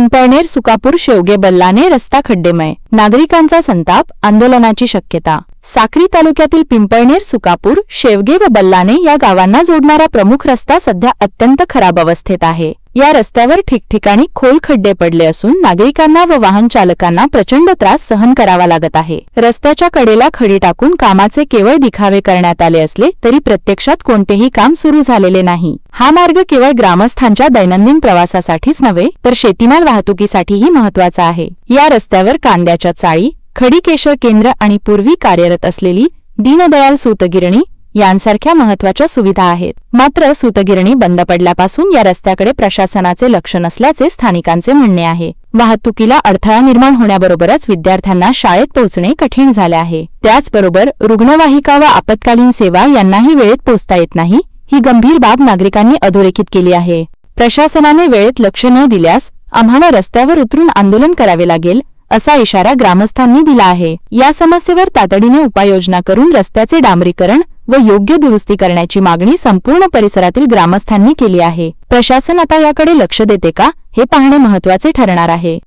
पिंपळनेर सुकापूर शेवगे बल्लाने रस्ता खड्डेमय, नागरिकांचा संताप, आंदोलनाची शक्यता। साक्री तालुक्यातील पिंपळनेर सुकापूर शेवगे व बल्लाने या गावांना जोडणारा प्रमुख रस्ता सध्या अत्यंत खराब अवस्थेत आहे। या रस्त्यावर ठिकठिकाणी खोल खड्डे पडले असून नागरिकांना व वाहन चालकांना प्रचंड त्रास सहन करावा लागत आहे। रस्त्याच्या कडेला खडी टाकून कामाचे केवळ दिखावे करण्यात आले असले तरी प्रत्यक्षात कोणतेही काम सुरू झालेले नाही। हा मार्ग केवळ ग्रामस्थांच्या दैनंदिन प्रवासासाठीच नव्हे तर शेतीमाल वाहतुकीसाठीही महत्त्वाचा आहे। या रस्त्यावर कांद्याच्या चाळी, खडी केशर केंद्र आणि पूर्वी कार्यरत असलेली दीनदयाल सूतगिरणी यांसारख्या महत्त्वाच्या सुविधा आहेत। मात्र सूतगिरणी बंद पडल्यापासून या रस्त्याकडे प्रशासनाचे लक्ष नसल्याचे स्थानिकांचे म्हणणे आहे। वाहतुकीला अडथळा निर्माण होण्याबरोबरच विद्यार्थ्यांना शाळेत पोहोचणे कठीण झाले आहे। त्याचबरोबर रुग्णवाहिका व आपत्कालीन सेवा यांनाही वेळेत पोहोचता येत नाही। ही गंभीर बाब नागरिकांनी अधोरेखित केली आहे। प्रशासनाने वेळेत लक्ष न दिल्यास आम्हाला रस्त्यावर उतरून आंदोलन करावे लागेल असा इशारा ग्रामस्थांनी दिला आहे। या समस्येवर तातडीने उपाययोजना करून रस्त्याचे डांबरीकरण व योग्य दुरुस्ती करण्याची मागणी संपूर्ण परिसरातील ग्रामस्थांनी केली आहे। प्रशासन आता याकडे लक्ष देते का हे पाहणे महत्त्वाचे ठरणार आहे।